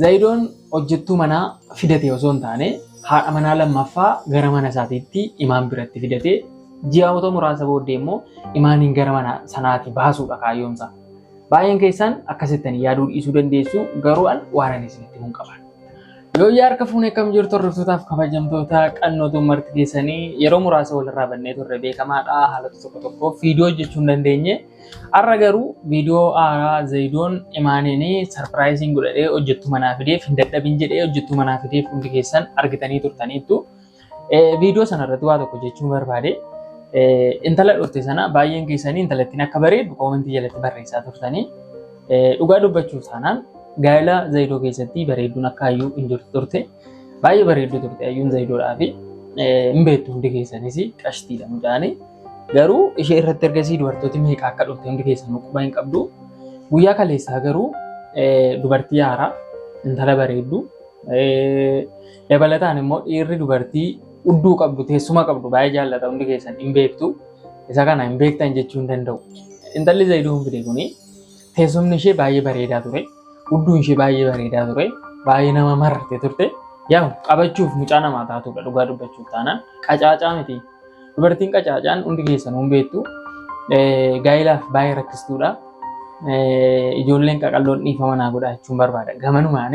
Zaidoon hojjettuu manaa fidate osoo hin taane haadha manaa lammaffaa gara mana isaatiitti imaan biratti fidatee ji'oota muraasa booddee immoo imaaniin gara mana sanaatti baasuudha kaayyoonsa. Baay'een keessan akkasitti yaaduu dhiisuu dandeessu garuu waan ani isinitti himuun qaba. Yoo harka fuunee kam jirtu hordoftootaaaf kabajamtoota qannootu marti keessanii yeroo muraasa walirraa bannee turre beekamaadha. Haalota tokko tokko viidiyoo hojjechuu hin dandeenye. Har'a garuu viidiyoo haaraa Zaidoon imaaniin sarpiraayiziin godhadhee hojjettuu manaa fideef hin dadhabin jedhee hojjettuu manaa fideef hundi keessan argitanii turtaniittu. Viidiyoo sanarratti waa tokko jechuun barbaade. Intala dhufte sana baay'een keessanii intalattiin akka bareedu koomentii jalatti barreessaa turtanii. Dhugaa dubbachuuf taanaan gaa'ela Zaidoo keessatti bareedduun akka hayyuu hin jirtu turte. Baay'ee bareedduu turte hayyuun Zaidoodhaa fi hin beektu hundi keessanis qashtiidha mucaanii. Garuu ishee irratti ergasii dubartooti meeqa akka dhufte hundi keessanuu quba hin qabdu. Guyyaa kaleessaa garuu dubartii haaraa intala bareedduu dabalataan immoo dhiirri dubartii udduu qabdu teessuma qabdu baay'ee jaallata hundi keessan hin beektu. Isa kana hin beektan jechuu hin danda'u. Intalli Zaidoo hin fide kuni teessumni ishee baay'ee bareedaa ture. Udduun ishee baay'ee bareedaa ture. Baay'ee nama mararte turte. Yaa qabachuuf mucaa namaa taatudha dhugaa dubbachuuf taanaan qacaacaa miti. Dubartiin qacaacaan hundi keessanuu hin beektu. Gaa'elaaf baay'ee rakkistuudha. Ijoolleen qaqalloon dhiifama naa godha jechuun barbaada. Gamanumaan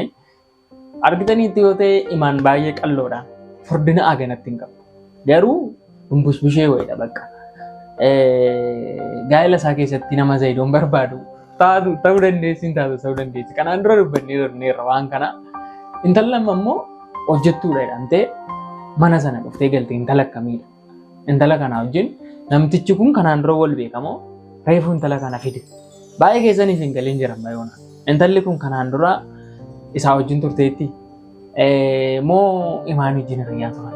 argitaniitti yoo ta'e imaan baay'ee qalloodha. Furdina aganatti hin qabu. Garuu bushbushee wayiidha bakka. Gaa'ela isaa keessatti nama Zaidoon barbaadu ta'uu dandeessi hin taatu ta'uu dandeessi. Kanaan dura dubbannee jirneerra waan kana. Intalli lama immoo hojjettuudha jedhamtee mana sana dhuftee galte intala akkamiidha. Intala kana wajjin namtichi kun kanaan dura wal beekamoo reefuu intala kana fide. Baay'ee keessaniif hin galiin jiran baay'oona. Intalli kun kanaan dura isaa wajjin turteetti moo imaan wajjin hiriyaa turan.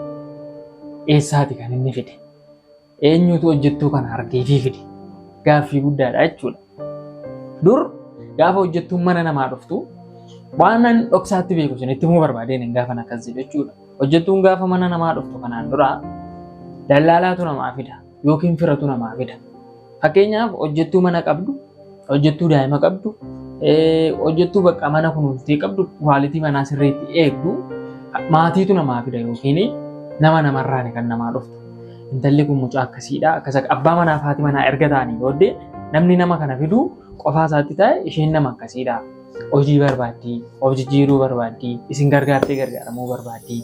Eessaati kan inni fide? Eenyutu hojjettuu kana argee fi fide? Gaaffii guddaadha jechuudha. Dur gaafa hojjettuun mana namaa dhuftu waan an dhoksaatti beeku sunitti immoo barbaadeen gaafa akkas jedhu jechuudha. Hojjettuun gaafa mana namaa dhuftu kanaan dura dallaalaatu namaa fida yookiin firatu namaa fida. Fakkeenyaaf hojjettuu mana qabdu, hojjettuu daa'ima qabdu, hojjettuu bakka mana kunuunstee qabdu, kwaalitii manaa sirriitti eegdu maatiitu namaa fida yookiin nama namarraani kan namaa dhuftu. Intalli kun mucaa akkasiidha. Akkasa abbaa manaa fi haati manaa erga ta'anii booddee namni nama kana fidu qofaa isaatti ta'e isheen nama akkasiidha. Hojii barbaaddi, of jijjiiruu barbaaddi, isin gargaartee gargaaramuu barbaaddi.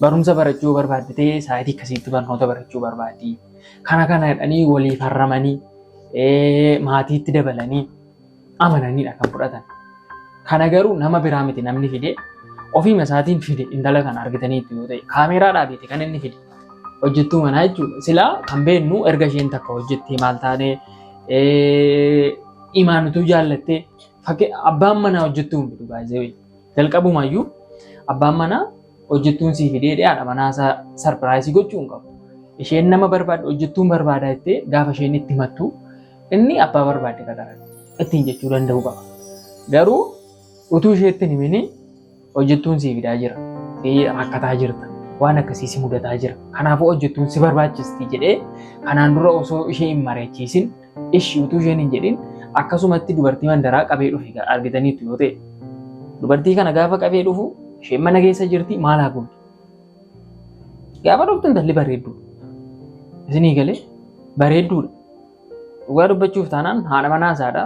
Barumsa barachuu barbaaddi ta'ee sa'aatii akkasiitti barnoota barachuu barbaaddi. Kana jedhanii waliif harramanii maatiitti dabalanii amananiidha kan fudhatan. Kana garuu nama biraa miti namni fide ofiima isaatiin fide intala kana argitaniitti yoo ta'e kaameeraa dhaabete kan inni fide. Hojjettuu manaa jechuudha. Silaa kan beeknu erga isheen takka hojjettee maal taane imaanutuu jaallattee abbaan manaa hojjettuu hin fidu baay'ee. Jalqabumayyuu abbaan manaa hojjettuun sii fidee haadha manaa sarpiraayisii gochuu hin qabu. Isheen nama barbaadde hojjettuun barbaadaa jettee gaafa isheen itti himattu inni abbaa barbaadde qaxarate ittiin jechuu danda'u qaba. Garuu utuu isheetti hin himini hojjettuun sii fidaa jira. Rakkataa jirta. Waan akkasii si mudataa jira. Kanaafuu hojjettuun si barbaachisti jedhee kanaan dura osoo ishee hin mari'achiisin ishii utuu isheen hin jedhin akkasumatti dubartii mandaraa qabee dhufe argitaniitu yoo ta'e dubartii kana gaafa qabee dhufu isheen mana keessa jirti maal haa gooti? Gaafa dhuftu intalli bareedduudha. Isinii galee bareedduudha. Dhugaa dubbachuuf taanaan haadha manaa isaadha.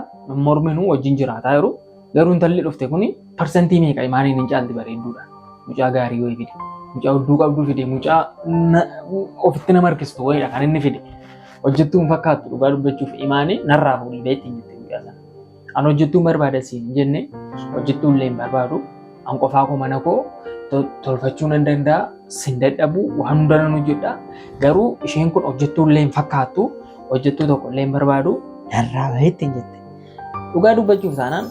Morminuu wajjin jiraataa jiru. Garuu intalli dhufte kuni parsantii meeqa imaaniin hin caalti bareedduudha. Mucaa gaarii wayii fide. Mucaa hudduu qabdu fide. Mucaa ofitti nama harkistu wayiidha kan inni fide. Hojjettuun fakkaattu dhugaa dubbachuuf imaanii narraa fuudhee ittiin jettee guyyaa sana. An hojjettuun barbaada siin jenne hojjettuun illee hin barbaadu. An qofaa koo mana koo tolfachuu nan danda'a. Sin dadhabu waan hunda nan hojjedha. Garuu isheen kun hojjettuun illee hin fakkaattu. Hojjettuu tokko illee hin barbaadu. Narraa bahee ittiin jette. Dhugaa dubbachuuf taanaan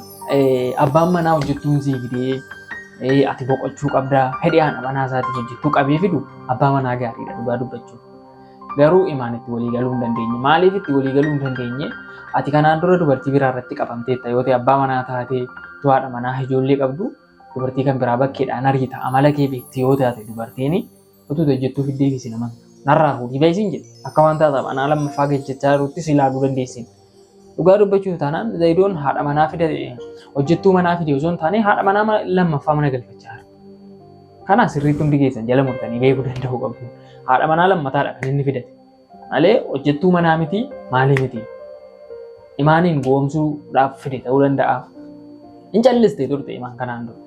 abbaan manaa hojjettuun sii fidee ati boqochuu qabdaa. Fedhii haadha manaa isaatiif hojjettuu qabee fidu abbaa manaa gaariidha dhugaa dubbachuuf. Garuu imaan itti walii galuu hin dandeenye. Maaliif itti walii galuu hin dandeenye? Ati kanaan dura dubartii biraa irratti qabamteetta yoo ta'e abbaa manaa taatee haadha manaa ijoollee qabdu dubartii kan biraa bakkeedhaan ariita amala kee beekti yoo taate dubartiin utuu hojjettuu fiddee fi sinama narraa fuudhii baay'isiin jedhe akka waan taataaf anaa lammaffaa gajjachaa jirutti si ilaaluu dandeessin. Dhugaa dubbachuuf taanaan Zaidoon haadha manaa fide hojjettuu manaa fide osoo hin taane haadha manaa lammaffaa mana galfachaa jira. Kana sirriitti hundi keessan jala murtanii beekuu danda'u qabdu. Haadha manaa lammataadha kan inni fidate. Malee hojjettuu manaa miti maalii miti. Imaaniin goomsuudhaaf fide ta'uu danda'a. Hin callistee turte imaan kanaan dura.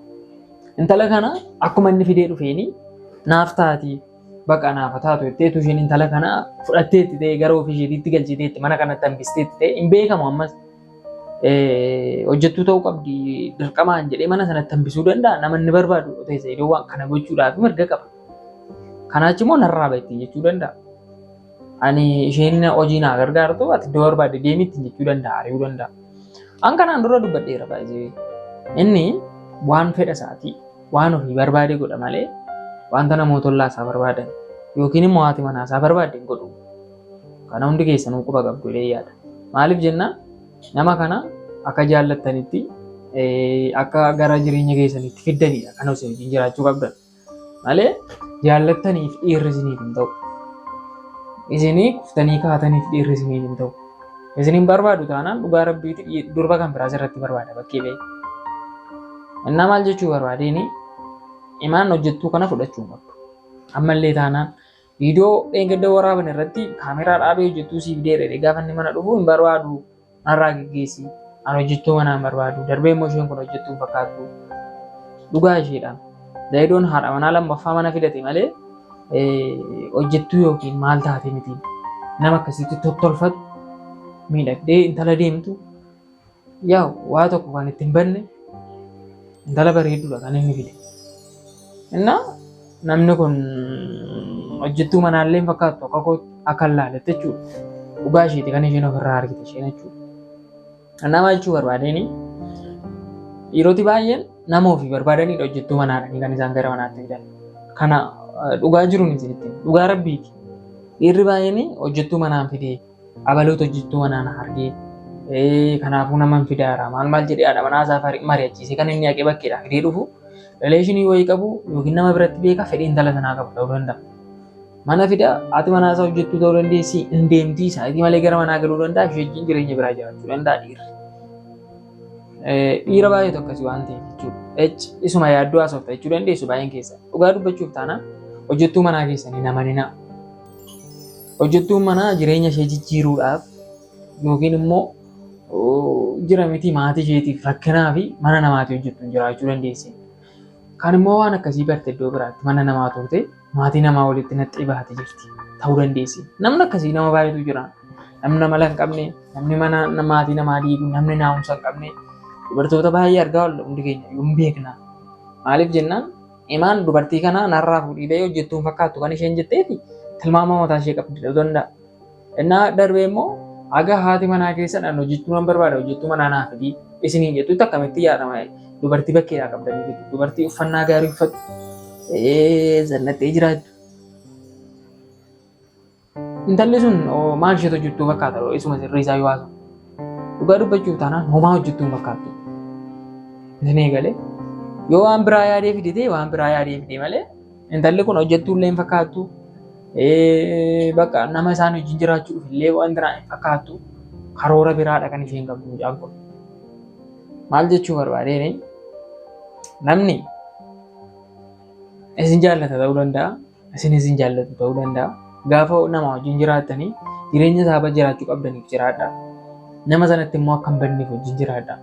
Intala kana akkuma inni fidee dhufeeni naaf taati baqa naaf taatu jetteetu isheen intala kana fudhatteetti ta'e gara ofii isheetiitti galchiteetti mana kanatti hambisteetti ta'e hin beekamu ammas hojjettuu ta'uu qabdi dirqamaan jedhee mana sanatti hambisuu danda'a namni barbaadu ta'e iddoo waan kana gochuudhaaf mirga qaba. Kanaachi immoo narraa baay'ee jechuu danda'a. Ani isheen hojii naa gargaartu ati iddoo barbaade deemitti jechuu danda'a ari'uu danda'a. An kanaan dura dubbadheera baay'ee. Inni waan fedha isaatii waan ofii barbaade godha malee wanta namoota ollaa isaa barbaadan yookiin immoo haati manaa isaa barbaade hin godhu. Kana hundi keessanuu quba qabdu jedhee yaada. Maaliif jennaan nama kana akka jaallattanitti akka gara jireenya keessanitti fiddanidha kan osoo wajjin jiraachuu qabdan. Malee jaallattaniif dhiirri isiniif hin ta'u. Isinii kuftanii kaataniif dhiirri isiniif hin ta'u. Isiniin barbaadu taanaan dhugaa rabbiitti durba kan biraas irratti barbaada bakkee ba'e. Innaa maal jechuu barbaadeen imaan hojjettuu kana fudhachuu qabdu. Ammallee taanaan viidiyoo dheengadda waraaban irratti kaameraa dhaabee hojjettuu siif deebi'ee gaafa inni mana dhufu hin barbaadu narraa geggeessi. Ani hojjettuu manaa hin barbaadu. Darbee immoo isheen kun hojjettuu fakkaattu. Dhugaa isheedhaan. Zaidoon haadha manaa lammaffaa mana fidate malee hojjettuu yookiin maal taate miti. Nama akkasitti tottolfatu miidhagdee intala deemtu yaa waa tokko kan ittiin banne intala bareedduudha kan inni fide. Innaa namni kun hojjettuu manaallee hin fakkaattu akka laaletti jechuudha. Dhugaa isheeti kan isheen ofirraa argite isheen jechuudha. Nama jechuu barbaadeen dhiiroti baay'een nama ofii barbaadanidha hojjettuu manaadhanii kan isaan gara manaatti fidan. Kana dhugaa jiruun isinitti dhugaa rabbiiti. Dhiirri baay'een hojjettuu manaan fidee abaloota hojjettuu manaan argee kanaafuu nama hin fidaara maal jedhee haadha manaa isaa mari'achiisee kan inni haqee bakkeedhaa fidee dhufu rileeshinii wayii qabu yookiin nama biratti beeka fedhii intala sanaa qabu ta'uu danda'a. Mana fida haati manaa isaa hojjettuu ta'uu dandeessi hin deemtii isaatii malee gara manaa galuu danda'a ishee wajjin jireenya biraa jiraachuu danda'a dhiirri. Dhiira baay'eetu akkasii waan ta'eef jechuudha. Isuma yaaddoo haasofta jechuu dandeessu baay'een keessa. Dhugaa dubbachuuf taanaan hojjettuu manaa keessanii namanina. Hojjettuun manaa jireenya ishee jijjiiruudhaaf yookiin immoo jira miti maatii isheetiif rakkinaa fi mana namaatii hojjettuun jiraachuu dandeessi. Kan immoo waan akkasii barte iddoo biraatti mana namaa turte maatii namaa walitti naxxee baatee jirti ta'uu dandeessi. Namni akkasii nama baay'eetu jira. Namni mala hin qabne, namni mana maatii namaa diigu, namni naamusa hin qabne dubartoota baay'ee argaa oolla hundi keenya yoo hin beekna. Maaliif jennaan imaan dubartii kana narraa fuudhee hojjettuun fakkaattu kan isheen jetteefi tilmaama mataa ishee qabdi ta'uu danda'a. Innaa darbee immoo aga haati manaa keessadhaan hojjechuu nan barbaada hojjettuu manaa naaf fidii isiniin jettutti akkamitti yaadama dubartii bakkeedhaa qabdanii fidu dubartii uffannaa gaarii uffatu zannattee jiraattu. Intalli sun maal isheetu hojjettuu fakkaata isuma sirrii isaa yoo haasu dhugaa dubbachuuf taanaan homaa hojjettuun fakkaattu. Isin eegalee yoo waan biraa yaadee fidee waan biraa yaadee fidee malee intalli kun hojjettuullee hin fakkaattu. Bakka nama isaan wajjin jiraachuuf illee waan biraa hin fakkaattu karoora biraadha kan isheen qabdu mucaan kun. Maal jechuu barbaadeen namni isin jaallata ta'uu danda'a isin jaallatu ta'uu danda'a gaafa nama wajjin jiraattanii jireenya isaa jiraachuu qabdaniif jiraadha. Nama sanatti immoo akka hin banneef wajjin jiraadha.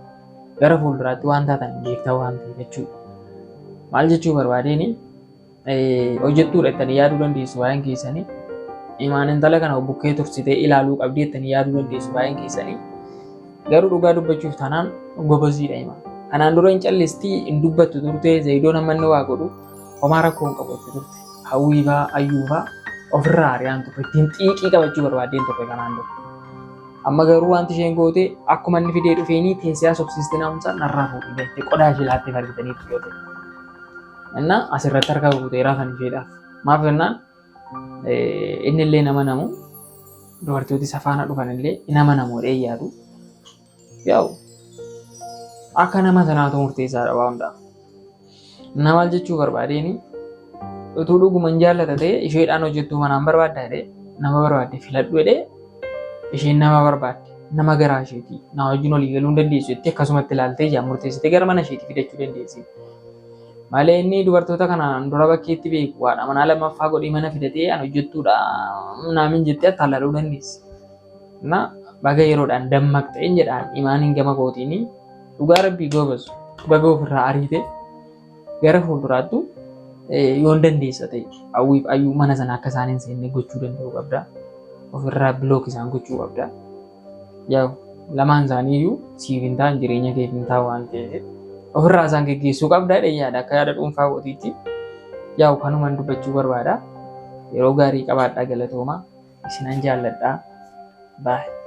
Gara fuulduraatti waan taatan beektaa waan ta'eef jechuudha. Maal jechuu barbaadeen hojjettuudha jettanii yaaduu dandeessu baay'een keessanii. Imaan intala kana bukkee tursitee ilaaluu qabdi jettanii yaaduu dandeessu baay'een keessanii. Garuu dhugaa dubbachuuf taanaan gobosiidha imaan. Kanaan dura hin callistii hin dubbattu turte Zaidoon ammanni waa godhu homaa rakkoo hin qabachu turte. Hawwiifaa ayyuufaa ofirraa ari'aan turte ittiin xiiqii qabachuu barbaadeen turte kanaan dura. Amma garuu wanti isheen goote akkuma inni fidee dhufeenii teessee sobsiistee naamusaa narraa fuudhii jettee qodaa ishee laattee argitanii turte. Innaa asirratti harka guuteeraa kan isheedhaaf. Maaf jennaan inni illee nama namu dubartooti safaana dhufan illee nama namoodhee yaadu. Yaa'u akka nama sanaatu murteessaadha waan hundaaf. Maal jechuu barbaadeen utuu dhuguman jaallata ta'e isheedhaan hojjettuu manaan barbaadda jedhee nama barbaadde filadhu jedhee isheen nama barbaadde nama garaa isheeti na wajjin olii galuu hin dandeessu jettee akkasumatti ilaaltee ijaan murteessitee gara mana isheetti fidachuu dandeessi. Malee inni dubartoota kanaan dura bakkeetti beeku haadha manaa lammaffaa godhee mana fidatee an hojjettuudha naamin jettee attaallaluu dandeessi. Na baga yeroodhaan dammaqxeen jedhaan imaaniin gama kootiin dhugaa rabbii goobasu baga ofirraa ariite gara fuulduraattu yoon dandeessa ta'e hawwiif ayyuu mana sana akka isaan hin seenne gochuu danda'u qabda. Ofirraa bilook isaan gochuu qabda. Yaa lamaan isaanii iyyuu siif hin ta'an jireenya keef hin ta'u waan ta'eef ofirraa isaan geggeessuu qabda yaada akka yaada dhuunfaa kootiitti. Yaa kanumaan dubbachuu barbaada. Yeroo gaarii qabaadhaa galatooma isinan jaalladhaa. Bye.